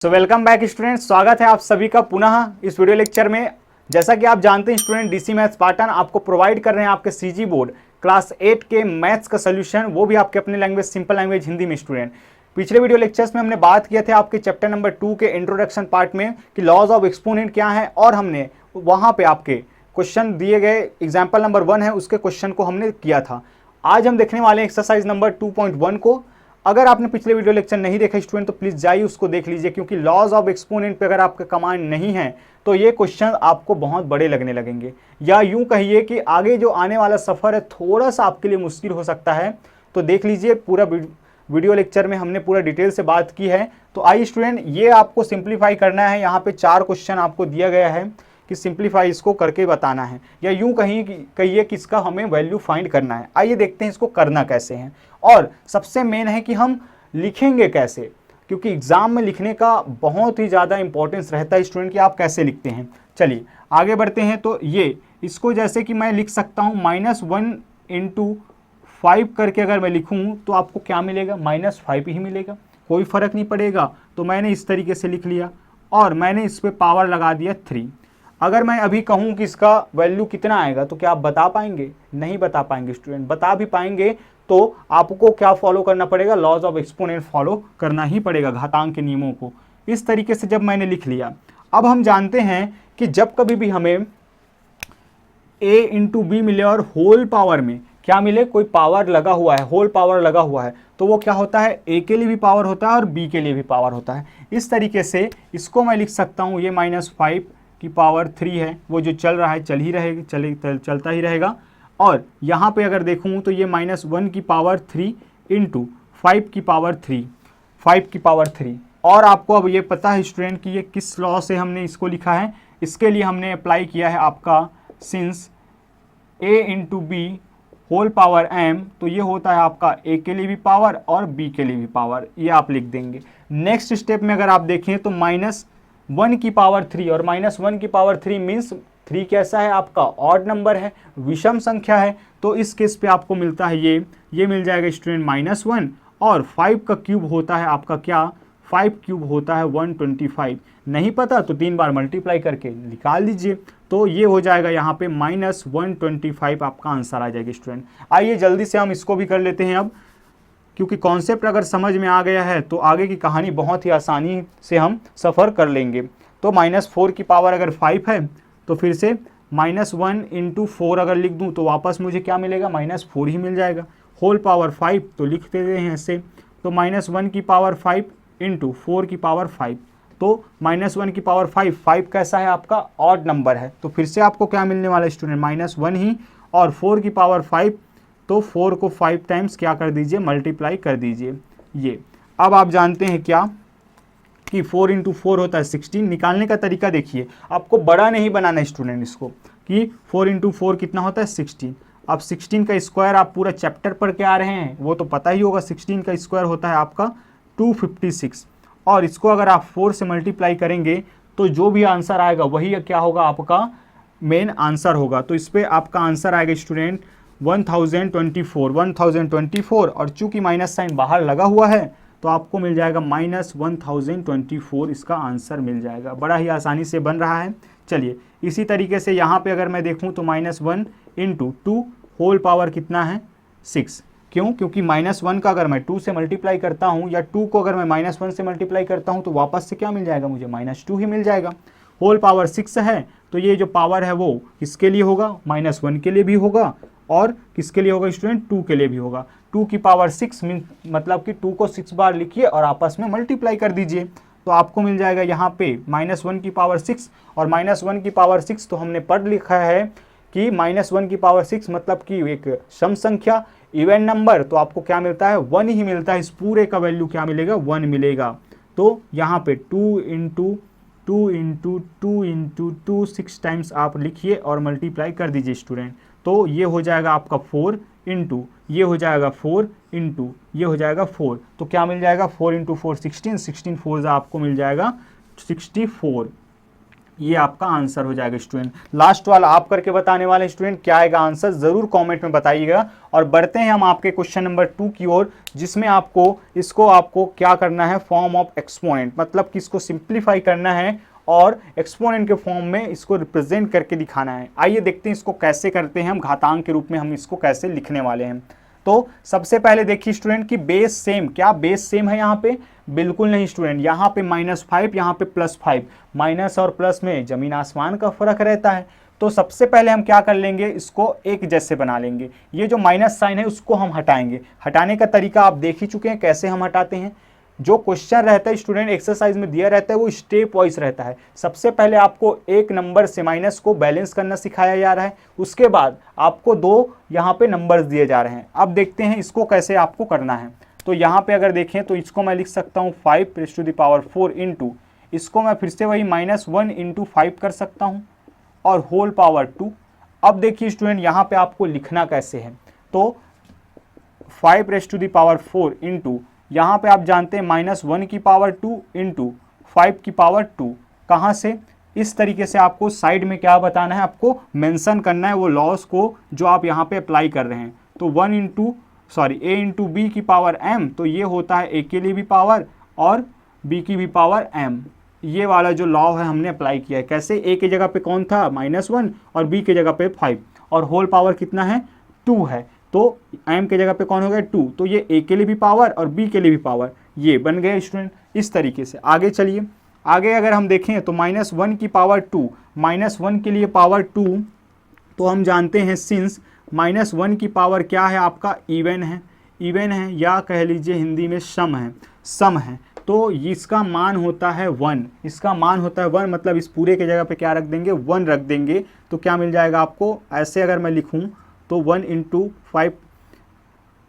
Welcome back student, स्वागत है आप सभी का पुनः इस वीडियो लेक्चर में। जैसा कि आप जानते हैं स्टूडेंट, डीसी मैथ्स पार्टन आपको प्रोवाइड कर रहे हैं आपके सीजी बोर्ड क्लास 8 के मैथ्स का सोल्यूशन, वो भी आपके अपने लैंग्वेज सिंपल लैंग्वेज हिंदी में। स्टूडेंट पिछले वीडियो लेक्चर्स में हमने बात किया थे आपके चैप्टर नंबर 2 के इंट्रोडक्शन पार्ट में कि लॉज ऑफ एक्सपोनेंट क्या है, और हमने वहाँ पे आपके क्वेश्चन दिए गए, एग्जाम्पल नंबर 1 है उसके क्वेश्चन को हमने किया था। आज हम देखने वाले हैं एक्सरसाइज नंबर 2.1 को। अगर आपने पिछले वीडियो लेक्चर नहीं देखा स्टूडेंट तो प्लीज जाइए उसको देख लीजिए, क्योंकि लॉज ऑफ एक्सपोनेंट पे अगर आपका कमांड नहीं है तो ये क्वेश्चन आपको बहुत बड़े लगने लगेंगे, या यूं कहिए कि आगे जो आने वाला सफर है थोड़ा सा आपके लिए मुश्किल हो सकता है। तो देख लीजिए, पूरा वीडियो लेक्चर में हमने पूरा डिटेल से बात की है। तो आइए स्टूडेंट, ये आपको सिंप्लीफाई करना है। यहाँ पे 4 क्वेश्चन आपको दिया गया है कि सिंप्लीफाई इसको करके बताना है, या यूं कहिए कि इसका हमें वैल्यू फाइंड करना है। आइए देखते हैं इसको करना कैसे है, और सबसे मेन है कि हम लिखेंगे कैसे, क्योंकि एग्जाम में लिखने का बहुत ही ज़्यादा इंपॉर्टेंस रहता है स्टूडेंट कि आप कैसे लिखते हैं। चलिए आगे बढ़ते हैं। तो ये इसको जैसे कि मैं लिख सकता हूँ -1 × 5 करके अगर मैं लिखूँ तो आपको क्या मिलेगा, -5 ही मिलेगा, कोई फ़र्क नहीं पड़ेगा। तो मैंने इस तरीके से लिख लिया और मैंने इस पर पावर लगा दिया 3। अगर मैं अभी कहूँ कि इसका वैल्यू कितना आएगा तो क्या आप बता पाएंगे? नहीं बता पाएंगे स्टूडेंट। बता भी पाएंगे तो आपको क्या फॉलो करना पड़ेगा, लॉज ऑफ एक्सपोनेंट फॉलो करना ही पड़ेगा, घातांक के नियमों को। इस तरीके से जब मैंने लिख लिया, अब हम जानते हैं कि जब कभी भी हमें a × b मिले और होल पावर में क्या मिले, कोई पावर लगा हुआ है, होल पावर लगा हुआ है, तो वो क्या होता है, a के लिए भी पावर होता है और b के लिए भी पावर होता है। इस तरीके से इसको मैं लिख सकता हूँ, ये -5 की पावर 3 है, वो जो चल रहा है चल ही रहेगा, चलता ही रहेगा। और यहाँ पे अगर देखूँ तो ये -1 की पावर 3 × 5 की पावर 3, 5 की पावर 3। और आपको अब ये पता है स्टूडेंट कि ये किस लॉ से हमने इसको लिखा है। इसके लिए हमने अप्लाई किया है आपका since a × b whole power m, तो ये होता है आपका a के लिए भी पावर और b के लिए भी पावर, ये आप लिख देंगे। नेक्स्ट स्टेप में अगर आप देखें तो -1 की पावर 3, और -1 की पावर 3 मीन्स 3 कैसा है, आपका ऑड नंबर है, विषम संख्या है। तो इस केस पे आपको मिलता है ये मिल जाएगा स्टूडेंट -1, और 5 का क्यूब होता है आपका क्या, 5 क्यूब होता है 125। नहीं पता तो 3 बार मल्टीप्लाई करके निकाल लीजिए, तो ये हो जाएगा यहाँ पे -125 आपका आंसर आ जाएगा स्टूडेंट। आइए जल्दी से हम इसको भी कर लेते हैं अब, क्योंकि कॉन्सेप्ट अगर समझ में आ गया है तो आगे की कहानी बहुत ही आसानी से हम सफ़र कर लेंगे। तो -4 की पावर अगर 5 है तो फिर से -1 × 4 अगर लिख दूं तो वापस मुझे क्या मिलेगा, -4 ही मिल जाएगा। होल पावर 5 तो लिख देते हैं ऐसे, तो -1 की पावर 5 × 4 की पावर 5, तो -1 की पावर 5 कैसा है आपका, ऑड नंबर है। तो फिर से आपको क्या मिलने वाला है स्टूडेंट, -1 ही, और 4 की पावर 5, तो 4 को 5 टाइम्स क्या कर दीजिए, मल्टीप्लाई कर दीजिए। ये अब आप जानते हैं क्या कि 4 × 4 होता है 16। निकालने का तरीका देखिए, आपको बड़ा नहीं बनाना है स्टूडेंट इसको, कि 4 × 4 कितना होता है 16। अब 16 का स्क्वायर आप पूरा चैप्टर पढ़ के आ रहे हैं, वो तो पता ही होगा। 16 का स्क्वायर होता है आपका 256, और इसको अगर आप 4 से मल्टीप्लाई करेंगे तो जो भी आंसर आएगा वही क्या होगा, आपका मेन आंसर होगा। तो इस पर आपका आंसर आएगा स्टूडेंट 1024, और चूंकि माइनस साइन बाहर लगा हुआ है तो आपको मिल जाएगा -1024, इसका आंसर मिल जाएगा। बड़ा ही आसानी से बन रहा है। चलिए इसी तरीके से यहाँ पे अगर मैं देखूँ तो -1 × 2 होल पावर कितना है 6। क्यों? क्योंकि -1 का अगर मैं 2 से मल्टीप्लाई करता हूँ, या 2 को अगर मैं -1 से मल्टीप्लाई करता हूँ तो वापस से क्या मिल जाएगा मुझे, -2 ही मिल जाएगा। होल पावर 6 है तो ये जो पावर है वो किसके लिए होगा, -1 के लिए भी होगा, और किसके लिए होगा स्टूडेंट, 2 के लिए भी होगा। 2 की पावर 6 मतलब कि 2 को 6 बार लिखिए और आपस में मल्टीप्लाई कर दीजिए, तो आपको मिल जाएगा यहाँ पे -1 की पावर 6, और -1 की पावर 6 तो हमने पढ़ लिखा है कि -1 की पावर 6 मतलब कि एक सम संख्या, इवन नंबर, तो आपको क्या मिलता है, 1 ही मिलता है। इस पूरे का वैल्यू क्या मिलेगा, 1 मिलेगा। तो यहाँ पे 2 × 2 6 टाइम्स आप लिखिए और मल्टीप्लाई कर दीजिए स्टूडेंट। तो ये हो जाएगा आपका 4 × ये हो जाएगा 4 × ये हो जाएगा 4, तो क्या मिल जाएगा, 4 × 4 16, 16 4 आपको मिल जाएगा 64। ये आपका आंसर हो जाएगा स्टूडेंट। लास्ट वाला आप करके बताने वाले स्टूडेंट क्या आएगा आंसर, जरूर कमेंट में बताइएगा। और बढ़ते हैं हम आपके क्वेश्चन नंबर 2 की ओर, जिसमें आपको क्या करना है, फॉर्म ऑफ एक्सपोनेंट, मतलब कि इसको सिंप्लीफाई करना है और एक्सपोनेंट के फॉर्म में इसको रिप्रेजेंट करके दिखाना है। आइए देखते हैं इसको कैसे करते हैं हम, घातांक के रूप में हम इसको कैसे लिखने वाले हैं। तो सबसे पहले देखिए स्टूडेंट कि बेस सेम, क्या बेस सेम है यहाँ पे, बिल्कुल नहीं स्टूडेंट। यहाँ पे -5, यहाँ पे +5, माइनस और प्लस में जमीन आसमान का फर्क रहता है। तो सबसे पहले हम क्या कर लेंगे, इसको एक जैसे बना लेंगे। ये जो माइनस साइन है उसको हम हटाएंगे। हटाने का तरीका आप देख ही चुके हैं कैसे हम हटाते हैं। जो क्वेश्चन रहता है स्टूडेंट एक्सरसाइज में दिया रहता है वो स्टेप वाइज रहता है। सबसे पहले आपको एक नंबर से माइनस को बैलेंस करना सिखाया जा रहा है, उसके बाद आपको 2 यहाँ पे नंबर्स दिए जा रहे हैं। अब देखते हैं इसको कैसे आपको करना है। तो यहाँ पे अगर देखें तो इसको मैं लिख सकता हूँ 5⁴ इंटू, इसको मैं फिर से वही -1 × 5 कर सकता हूँ और होल पावर 2। अब देखिए स्टूडेंट यहाँ पे आपको लिखना कैसे है, तो 5⁴ इंटू, यहाँ पे आप जानते हैं -1 की पावर 2 इंटू 5 की पावर 2। कहाँ से, इस तरीके से आपको साइड में क्या बताना है, आपको मेंशन करना है वो लॉस को जो आप यहाँ पे अप्लाई कर रहे हैं। तो a इंटू बी की पावर m, तो ये होता है a के लिए भी पावर और b की भी पावर m। ये वाला जो लॉ है हमने अप्लाई किया है। कैसे, a की जगह पे कौन था -1 और b की जगह पे 5 और होल पावर कितना है 2 है, तो m के जगह पे कौन हो गया 2, तो ये a के लिए भी पावर और b के लिए भी पावर, ये बन गया स्टूडेंट। इस तरीके से आगे चलिए, आगे अगर हम देखें तो -1 की पावर 2, -1 के लिए पावर 2, तो हम जानते हैं सिंस -1 की पावर क्या है आपका इवन है या कह लीजिए हिंदी में सम है, तो इसका मान होता है 1, इसका मान होता है 1, मतलब इस पूरे के जगह पे क्या रख देंगे 1 रख देंगे। तो क्या मिल जाएगा आपको, ऐसे अगर मैं लिखूं तो 1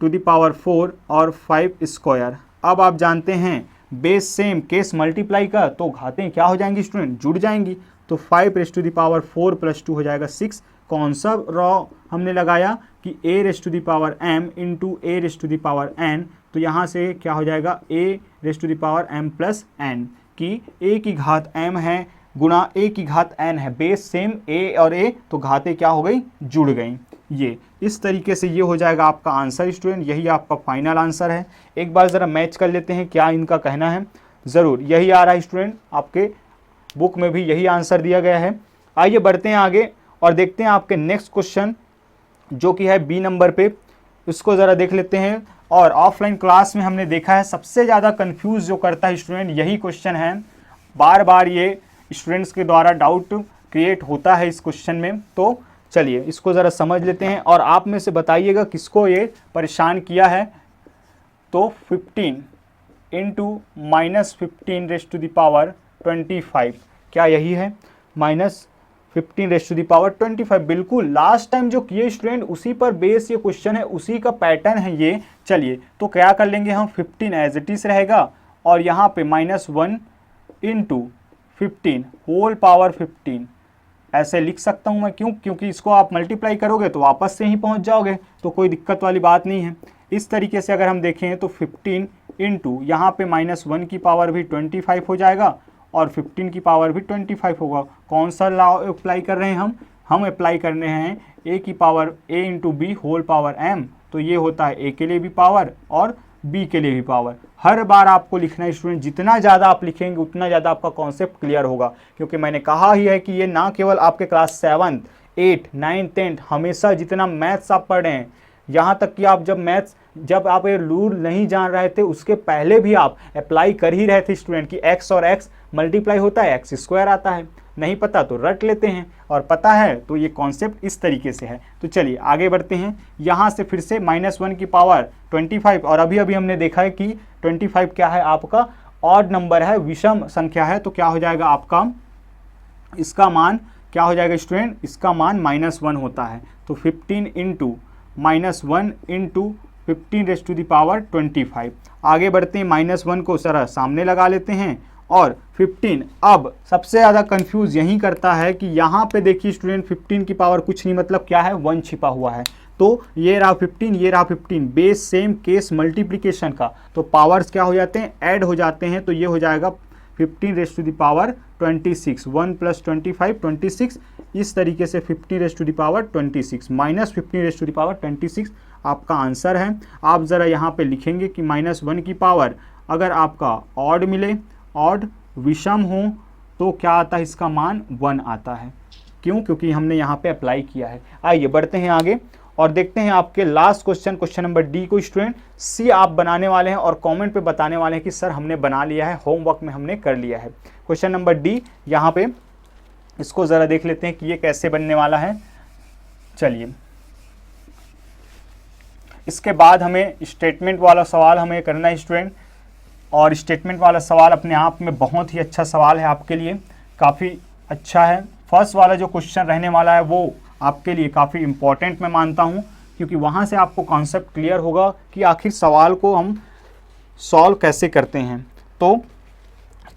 × 5⁴ और 5 स्क्वायर। अब आप जानते हैं बेस सेम केस मल्टीप्लाई का, तो घातें क्या हो जाएंगी स्टूडेंट, जुड़ जाएंगी। तो 5⁴ + 2 हो जाएगा 6। कौन सा रॉ हमने लगाया कि a⁴m इंटू a⁴n, तो यहाँ से क्या हो जाएगा a⁴m + n कि a की घात m है गुणा a की घात n है। बेस सेम a और a, तो घातें क्या हो गई, जुड़ गई। ये इस तरीके से ये हो जाएगा आपका आंसर स्टूडेंट, यही आपका फाइनल आंसर है। एक बार ज़रा मैच कर लेते हैं क्या इनका कहना है, ज़रूर यही आ रहा है स्टूडेंट, आपके बुक में भी यही आंसर दिया गया है। आइए बढ़ते हैं आगे और देखते हैं आपके नेक्स्ट क्वेश्चन जो कि है बी नंबर पे, उसको ज़रा देख लेते हैं। और ऑफलाइन क्लास में हमने देखा है सबसे ज़्यादा कंफ्यूज जो करता है स्टूडेंट यही क्वेश्चन है, बार बार ये स्टूडेंट्स के द्वारा डाउट क्रिएट होता है इस क्वेश्चन में। तो चलिए इसको ज़रा समझ लेते हैं और आप में से बताइएगा किसको ये परेशान किया है। तो 15 × -15⁻25, क्या यही है, -15⁻25, बिल्कुल लास्ट टाइम जो किए स्टूडेंट उसी पर बेस ये क्वेश्चन है, उसी का पैटर्न है ये। चलिए तो क्या कर लेंगे हम, 15 एज इट इज रहेगा और यहाँ पे -1 × 15 होल पावर 15 ऐसे लिख सकता हूँ मैं। क्यों, क्योंकि इसको आप मल्टीप्लाई करोगे तो वापस से ही पहुँच जाओगे, तो कोई दिक्कत वाली बात नहीं है। इस तरीके से अगर हम देखें तो 15 इंटू यहाँ पे -1 की पावर भी 25 हो जाएगा और 15 की पावर भी 25 होगा। कौन सा लॉ अप्लाई कर रहे हैं हम अप्लाई कर रहे हैं a की power a into b whole power m, तो ये होता है a के लिए भी पावर और b के लिए भी पावर। हर बार आपको लिखना है स्टूडेंट, जितना ज़्यादा आप लिखेंगे उतना ज़्यादा आपका कॉन्सेप्ट क्लियर होगा, क्योंकि मैंने कहा ही है कि ये ना केवल आपके क्लास 7, 8, 9, 10 हमेशा जितना मैथ्स आप पढ़ रहे हैं, यहाँ तक कि आप जब आप ये रूल नहीं जान रहे थे उसके पहले भी आप अप्लाई कर ही रहे थे स्टूडेंट कि x और x मल्टीप्लाई होता है, x² आता है। नहीं पता तो रट लेते हैं और पता है तो ये कॉन्सेप्ट इस तरीके से है। तो चलिए आगे बढ़ते हैं, यहाँ से फिर से -1 की पावर 25 और अभी हमने देखा है कि 25 क्या है आपका ऑड नंबर है, विषम संख्या है, तो क्या हो जाएगा आपका, इसका मान क्या हो जाएगा स्टूडेंट, इसका मान -1 होता है। तो 15 इंटू -1 इंटू 15⁻25। आगे बढ़ते हैं, -1 को जरा सामने लगा लेते हैं और 15। अब सबसे ज़्यादा कंफ्यूज यही करता है कि यहाँ पे देखिए स्टूडेंट 15 की पावर कुछ नहीं, मतलब क्या है 1 छिपा हुआ है। तो ये रहा 15, ये रहा 15, बेस सेम केस मल्टीप्लिकेशन का, तो पावर्स क्या हो जाते हैं, ऐड हो जाते हैं। तो ये हो जाएगा 15 रेज़ टू द पावर 26, 1 + 25 26, इस तरीके से 15 raise to the power 26 minus 15 raise to the power 26 आपका आंसर है। आप ज़रा यहाँ पे लिखेंगे कि -1 की पावर अगर आपका ऑड मिले, ऑड विषम हो, तो क्या आता है, इसका मान 1 आता है। क्यों? क्योंकि हमने यहाँ पे अप्लाई किया है। आइए बढ़ते हैं आगे और देखते हैं आपके last question, question number D को स्टूडेंट सी आप बनाने वाले हैं और कमेंट पे बताने वाले हैं कि सर हमने बना लिया है, होमवर्क में हमने कर लिया है। क्वेश्चन नंबर डी, यहाँ पे इसको ज़रा देख लेते हैं कि ये कैसे बनने वाला है। चलिए, इसके बाद हमें स्टेटमेंट वाला सवाल हमें करना है स्टूडेंट, और स्टेटमेंट वाला सवाल अपने आप में बहुत ही अच्छा सवाल है आपके लिए, काफ़ी अच्छा है। फर्स्ट वाला जो क्वेश्चन रहने वाला है वो आपके लिए काफ़ी इम्पॉर्टेंट मैं मानता हूँ, क्योंकि वहाँ से आपको कॉन्सेप्ट क्लियर होगा कि आखिर सवाल को हम सॉल्व कैसे करते हैं। तो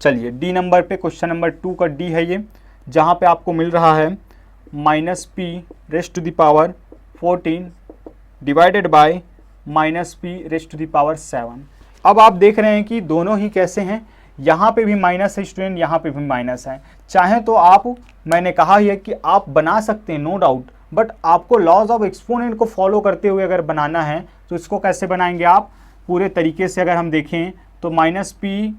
चलिए, डी नंबर पे क्वेश्चन नंबर 2 का डी है ये, जहाँ पे आपको मिल रहा है -p raise to the power 14 divided by -p raise to the power 7। अब आप देख रहे हैं कि दोनों ही कैसे हैं, यहाँ पे भी माइनस है स्टूडेंट, यहाँ पे भी माइनस है। चाहे तो आप, मैंने कहा ही है कि आप बना सकते हैं नो डाउट, बट आपको लॉज ऑफ एक्सपोनेंट को फॉलो करते हुए अगर बनाना है तो इसको कैसे बनाएंगे आप पूरे तरीके से। अगर हम देखें तो -p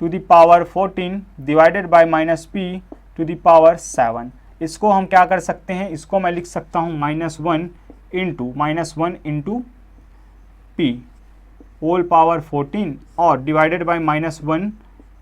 to the power 14 divided by -p to the power 7, इसको हम क्या कर सकते हैं, इसको मैं लिख सकता हूँ -1 इंटू p होल पावर 14 और divided by -1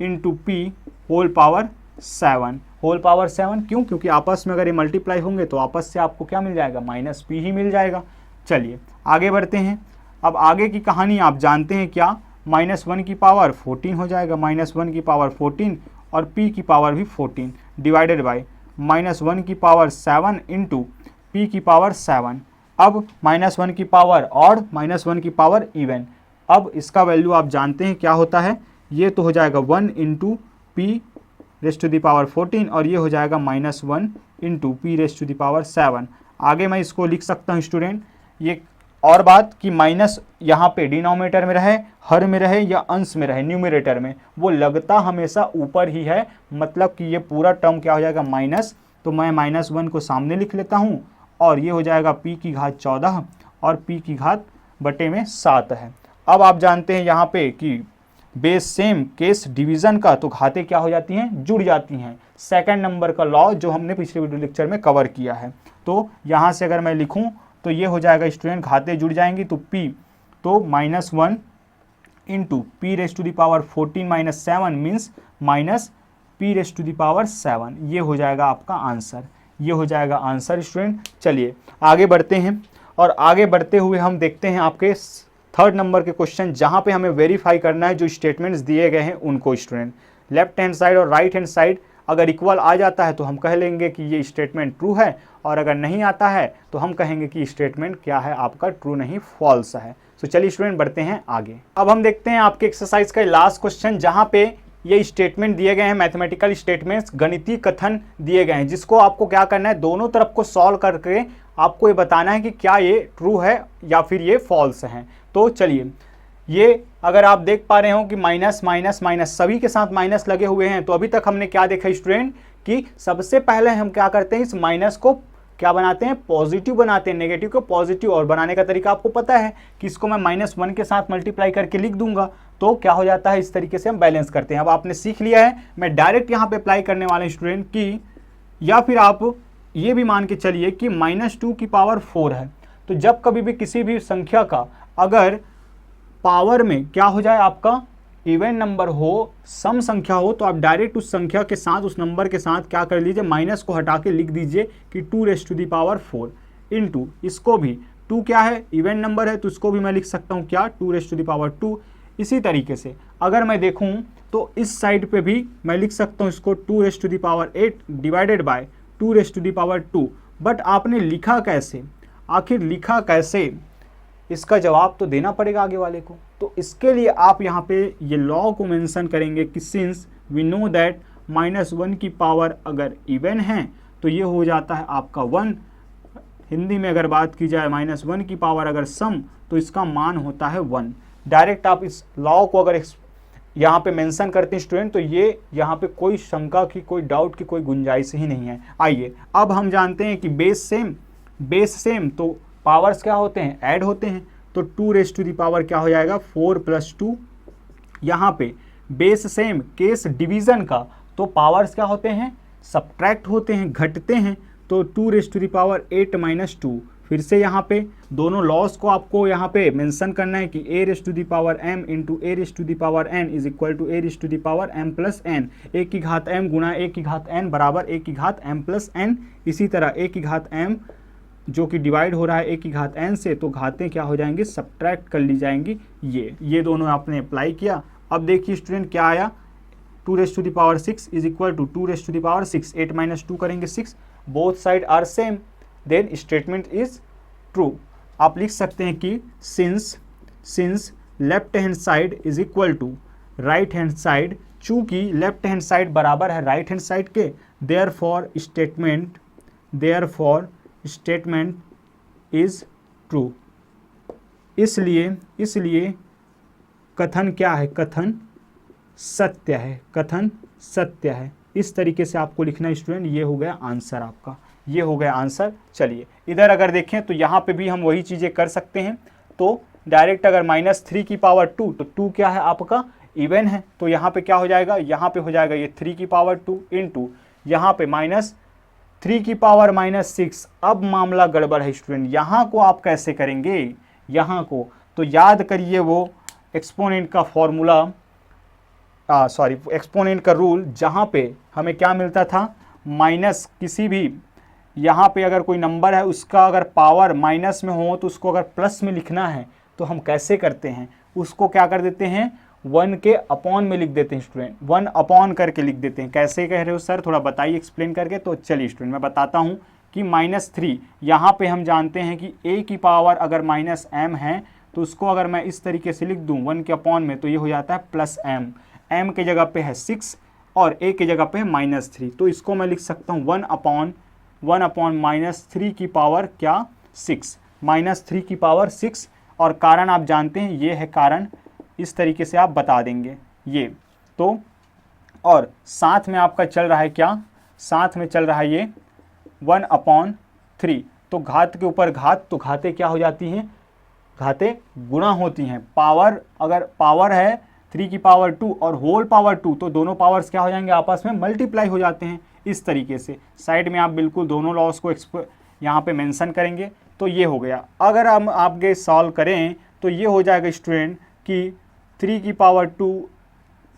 into p whole power 7, whole power 7। क्यों? क्योंकि आपस में अगर ये मल्टीप्लाई होंगे तो आपस से आपको क्या मिल जाएगा, -p ही मिल जाएगा। चलिए आगे बढ़ते हैं। अब आगे की कहानी आप जानते हैं क्या, -1 की पावर 14 हो जाएगा, -1 की पावर 14 और p की पावर भी 14 डिवाइडेड बाय -1 की पावर 7 इंटू p की पावर 7। अब -1 की पावर ऑड, -1 की पावर इवन। अब इसका वैल्यू आप जानते हैं क्या होता है, ये तो हो जाएगा 1 into p raise to the power 14 और ये हो जाएगा -1 into p raise to the power 7। आगे मैं इसको लिख सकता हूँ स्टूडेंट, ये और बात कि माइनस यहाँ पे डिनोमिनेटर में रहे, हर में रहे या अंश में रहे, न्यूमरेटर में, वो लगता हमेशा ऊपर ही है, मतलब कि ये पूरा टर्म क्या हो जाएगा, माइनस। तो मैं -1 को सामने लिख लेता हूँ और ये हो जाएगा p की घात 14 और p की घात बटे में 7 है। अब आप जानते हैं यहाँ पे कि बेस सेम केस डिवीज़न का, तो घातें क्या हो जाती हैं, जुड़ जाती हैं। सेकंड नंबर का लॉ जो हमने पिछले वीडियो लेक्चर में कवर किया है। तो यहाँ से अगर मैं लिखूँ तो ये हो जाएगा स्टूडेंट, घातें जुड़ जाएंगी तो p, तो -1 into p raise to the power 14 - 7 means -p raise to the power 7। ये हो जाएगा आपका आंसर, ये हो जाएगा आंसर स्टूडेंट। चलिए आगे बढ़ते हैं और आगे बढ़ते हुए हम देखते हैं आपके थर्ड नंबर के क्वेश्चन, जहाँ पे हमें वेरीफाई करना है जो स्टेटमेंट्स दिए गए हैं उनको स्टूडेंट। लेफ्ट हैंड साइड और राइट हैंड साइड अगर इक्वल आ जाता है तो हम कह लेंगे कि ये स्टेटमेंट ट्रू है, और अगर नहीं आता है तो हम कहेंगे कि स्टेटमेंट क्या है आपका, ट्रू नहीं फॉल्स है। तो चलिए स्टूडेंट बढ़ते हैं आगे। अब हम देखते हैं आपके एक्सरसाइज का लास्ट क्वेश्चन, जहाँ पे ये स्टेटमेंट दिए गए हैं, मैथमेटिकल स्टेटमेंट्स, गणितीय कथन दिए गए हैं, जिसको आपको क्या करना है, दोनों तरफ को सॉल्व करके आपको ये बताना है कि क्या ये ट्रू है या फिर ये फॉल्स है। तो चलिए, ये अगर आप देख पा रहे हो कि माइनस माइनस माइनस सभी के साथ माइनस लगे हुए हैं, तो अभी तक हमने क्या देखा स्टूडेंट कि सबसे पहले हम क्या करते हैं, इस माइनस को क्या बनाते हैं, पॉजिटिव बनाते हैं, नेगेटिव को पॉजिटिव। और बनाने का तरीका आपको पता है कि इसको मैं -1 के साथ मल्टीप्लाई करके लिख दूंगा तो क्या हो जाता है, इस तरीके से हम बैलेंस करते हैं। अब आपने सीख लिया है, मैं डायरेक्ट यहाँ पे अप्लाई करने वाले स्टूडेंट की, या फिर आप ये भी मान के चलिए कि -2 की पावर 4 है। तो जब कभी भी किसी भी संख्या का अगर पावर में क्या हो जाए, आपका इवन नंबर हो, सम संख्या हो, तो आप डायरेक्ट उस संख्या के साथ, उस नंबर के साथ क्या कर लीजिए, माइनस को हटा के लिख दीजिए कि 2 raise to the power 4 into, इसको भी 2 क्या है, इवन नंबर है, तो इसको भी मैं लिख सकता हूँ क्या, 2 रेज़ टू द पावर 2। इसी तरीके से अगर मैं देखूँ तो इस साइड पे भी मैं लिख सकता हूँ इसको 2 raise to the power 8 divided by 2 raise to the power 2। But आपने लिखा कैसे, आखिर लिखा कैसे, इसका जवाब तो देना पड़ेगा आगे वाले को। तो इसके लिए आप यहाँ पे ये लॉ को मेंशन करेंगे कि सिंस वी नो दैट -1 की पावर अगर इवन है तो ये हो जाता है आपका 1। हिंदी में अगर बात की जाए, -1 की पावर अगर सम, तो इसका मान होता है 1। डायरेक्ट आप इस लॉ को अगर यहाँ पे मेंशन करते हैं स्टूडेंट, तो ये यहाँ पे कोई शंका की, कोई डाउट की कोई गुंजाइश ही नहीं है। आइए अब हम जानते हैं कि बेस सेम तो पावर्स क्या होते हैं, ऐड होते हैं। तो 2 रेज़ टू दी पावर क्या हो जाएगा 4 + 2। यहाँ पे बेस सेम केस डिवीज़न का तो पावर्स क्या होते हैं, सब्ट्रैक्ट होते हैं, घटते हैं। तो 2 रेज़ टू दी पावर 8 - 2। फिर से यहाँ पे दोनों लॉस को आपको यहाँ पे मेंशन करना है कि a raise to the power m into a raise to the power n is equal to a raise to the power m plus n। a की घात m गुणा a की घात n बराबर a की घात m प्लस n। इसी तरह a की घात m जो कि डिवाइड हो रहा है a की घात n से, तो घातें क्या हो जाएंगी, सब्ट्रैक्ट कर ली जाएंगी। ये दोनों आपने अप्लाई किया। अब देखिए स्टूडेंट क्या आया, 2 raise to the power 6 is equal to 2 raise to the power 6। 8 - 2 करेंगे 6। Both side are same, then statement is true. आप लिख सकते हैं कि since left hand side is equal to right hand side, चूंकि लेफ्ट हैंड साइड बराबर है right hand side के, देयरफॉर स्टेटमेंट इज ट्रू। इसलिए कथन क्या है, कथन सत्य है। इस तरीके से आपको लिखना है स्टूडेंट। ये हो गया आंसर आपका, ये हो गया आंसर। चलिए इधर अगर देखें तो यहाँ पे भी हम वही चीज़ें कर सकते हैं। तो डायरेक्ट अगर -3 की पावर 2, तो 2 क्या है आपका, इवन है। तो यहाँ पे क्या हो जाएगा, यहाँ पे हो जाएगा ये 3 की पावर 2 इंटू यहाँ पे -3 की पावर -6। अब मामला गड़बड़ है स्टूडेंट, यहाँ को आप कैसे करेंगे, यहाँ को तो याद करिए वो एक्सपोनेंट का फॉर्मूला, एक्सपोनेंट का रूल, जहाँ पे हमें क्या मिलता था, माइनस किसी भी, यहाँ पे अगर कोई नंबर है उसका अगर पावर माइनस में हो तो उसको अगर प्लस में लिखना है तो हम कैसे करते हैं, उसको क्या कर देते हैं, 1 के अपॉन में लिख देते हैं स्टूडेंट, 1 अपॉन करके लिख देते हैं। कैसे कह रहे हो सर, थोड़ा बताइए एक्सप्लेन करके। तो चलिए स्टूडेंट मैं बताता हूँ कि -3 यहाँ पे हम जानते हैं कि a की पावर अगर -m है तो उसको अगर मैं इस तरीके से लिख दूँ 1 के अपॉन में, तो ये हो जाता है +m। m के जगह पे है 6 और a की जगह पे है -3, तो इसको मैं लिख सकता हूँ 1 अपॉन -3 की पावर क्या 6, -3 की पावर 6। और कारण आप जानते हैं ये है कारण, इस तरीके से आप बता देंगे ये। तो और साथ में आपका चल रहा है क्या, साथ में चल रहा है ये 1/3। तो घात के ऊपर घात, तो घातें क्या हो जाती हैं, घातें गुणा होती हैं। पावर अगर पावर है 3 की पावर 2 और होल पावर 2, तो दोनों पावर्स क्या हो जाएंगे, आपस में मल्टीप्लाई हो जाते हैं। इस तरीके से साइड में आप बिल्कुल दोनों लॉस को यहाँ पे मेंशन करेंगे। तो ये हो गया। अगर हम आपके सॉल्व करें तो ये हो जाएगा स्टूडेंट कि 3 की पावर 2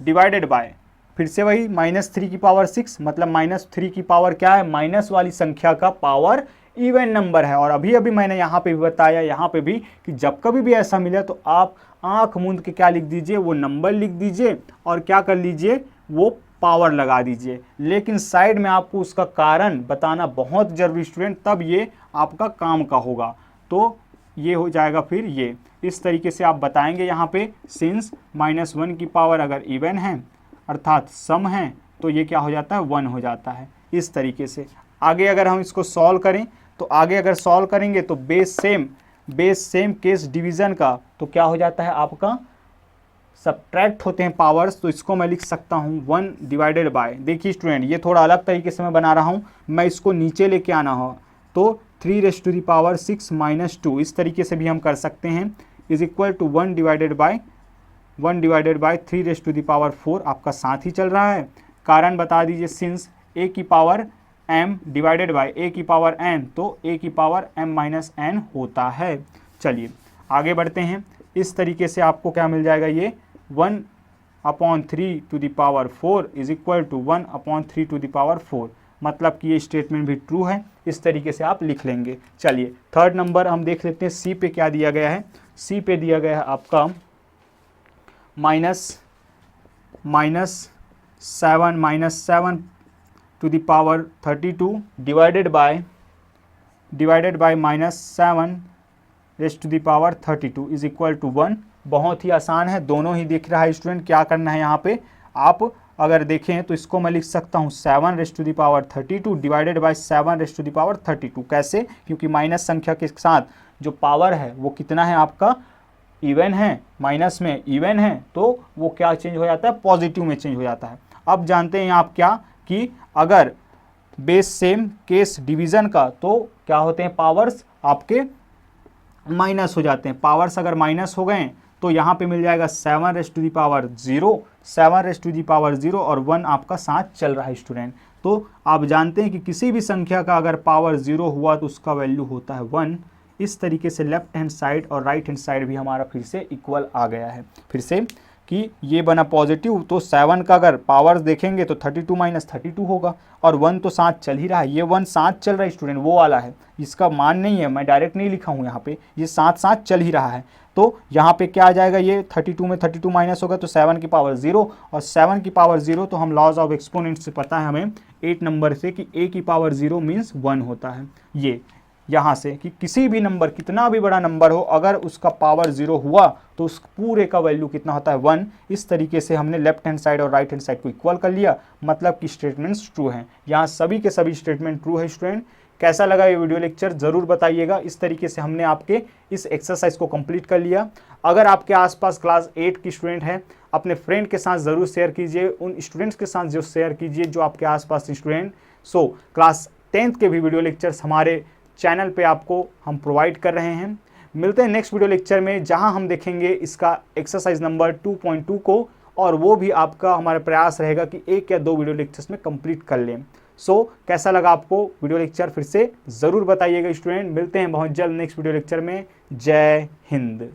डिवाइडेड बाय, फिर से वही -3 की पावर 6, मतलब -3 की पावर क्या है, माइनस वाली संख्या का पावर इवन नंबर है। और अभी मैंने यहाँ पे भी बताया, यहाँ पे भी, कि जब कभी भी ऐसा मिले तो आप आंख मूंद के क्या लिख दीजिए, वो नंबर लिख दीजिए और क्या कर लीजिए, वो पावर लगा दीजिए। लेकिन साइड में आपको उसका कारण बताना बहुत जरूरी स्टूडेंट, तब ये आपका काम का होगा। तो ये हो जाएगा फिर ये इस तरीके से आप बताएंगे यहाँ पे, सिंस -1 की पावर अगर इवन है अर्थात सम है, तो ये क्या हो जाता है, 1 हो जाता है। इस तरीके से आगे अगर हम इसको सॉल्व करें, तो आगे अगर सॉल्व करेंगे तो बेस सेम केस डिवीज़न का तो क्या हो जाता है आपका, सब्ट्रैक्ट होते हैं पावर्स। तो इसको मैं लिख सकता हूँ 1 डिवाइडेड बाय, देखिए स्टूडेंट ये थोड़ा अलग तरीके से मैं बना रहा हूँ, मैं इसको नीचे लेके आना हो तो 3 रेज़ टू दी पावर 6 - 2, इस तरीके से भी हम कर सकते हैं, is equal to 1 divided by 3 raise to the power 4। आपका साथ ही चल रहा है। कारण बता दीजिए, सिंस a की power m divided by a की पावर n, तो a की पावर m - n होता है। चलिए आगे बढ़ते हैं। इस तरीके से आपको क्या मिल जाएगा, ये 1/3 to the power 4 is equal to 1/3 to the power 4, मतलब कि ये स्टेटमेंट भी ट्रू है। इस तरीके से आप लिख लेंगे। चलिए थर्ड नंबर हम देख लेते हैं, सी पे क्या दिया गया है। सी पे दिया गया है आपका -7 to the power 32 divided by -7 raise to the power 32 is equal to 1। बहुत ही आसान है, दोनों ही दिख रहा है स्टूडेंट। क्या करना है यहाँ पे, आप अगर देखें तो इसको मैं लिख सकता हूँ 7 raise to the power 32 divided by 7 raise to the power 32। कैसे, क्योंकि माइनस संख्या के साथ जो पावर है वो कितना है आपका, इवन है, माइनस में इवन है, तो वो क्या चेंज हो जाता है, पॉजिटिव में चेंज हो जाता है। अब जानते हैं आप क्या कि अगर बेस सेम केस डिवीजन का तो क्या होते हैं, पावर्स आपके माइनस हो जाते हैं। पावर्स अगर माइनस हो गए तो यहाँ पे मिल जाएगा 7 raise to the power 0, 7 raise to the power 0 और 1 आपका साथ चल रहा है स्टूडेंट। तो आप जानते हैं कि किसी भी संख्या का अगर पावर 0 हुआ तो उसका वैल्यू होता है 1। इस तरीके से लेफ्ट हैंड साइड और राइट हैंड साइड भी हमारा फिर से इक्वल आ गया है। फिर से कि ये बना पॉजिटिव, तो 7 का अगर पावर्स देखेंगे तो 32 माइनस 32 होगा, और 1 तो साथ चल ही रहा है, ये 1 साथ चल रहा है स्टूडेंट, वो वाला है, इसका मान नहीं है, मैं डायरेक्ट नहीं लिखा हूँ यहाँ पे, ये साथ साथ चल ही रहा है। तो यहाँ पे क्या आ जाएगा, ये 32 में 32 माइनस होगा तो 7 की पावर 0, और 7 की पावर 0 तो हम लॉज ऑफ एक्सपोनेंट से पता है हमें 8 नंबर से कि a की पावर 0 मीन्स 1 होता है। ये यहाँ से कि किसी भी नंबर, कितना भी बड़ा नंबर हो, अगर उसका पावर 0 हुआ तो उस पूरे का वैल्यू कितना होता है, 1। इस तरीके से हमने लेफ्ट हैंड साइड और राइट हैंड साइड को इक्वल कर लिया, मतलब कि स्टेटमेंट्स ट्रू हैं। यहाँ सभी के सभी स्टेटमेंट ट्रू है स्टूडेंट। कैसा लगा ये वीडियो लेक्चर ज़रूर बताइएगा। इस तरीके से हमने आपके इस एक्सरसाइज को कंप्लीट कर लिया। अगर आपके आसपास क्लास 8 की स्टूडेंट हैं, अपने फ्रेंड के साथ ज़रूर शेयर कीजिए, उन स्टूडेंट्स के साथ जो शेयर कीजिए जो आपके आसपास स्टूडेंट। सो क्लास 10th के भी वीडियो लेक्चर्स हमारे चैनल पे आपको हम प्रोवाइड कर रहे हैं। मिलते हैं नेक्स्ट वीडियो लेक्चर में, जहां हम देखेंगे इसका एक्सरसाइज नंबर 2.2 को, और वो भी आपका हमारा प्रयास रहेगा कि 1 या 2 वीडियो लेक्चर्स में कंप्लीट कर लें। सो कैसा लगा आपको वीडियो लेक्चर, फिर से ज़रूर बताइएगा स्टूडेंट। मिलते हैं बहुत जल्द नेक्स्ट वीडियो लेक्चर में। जय हिंद।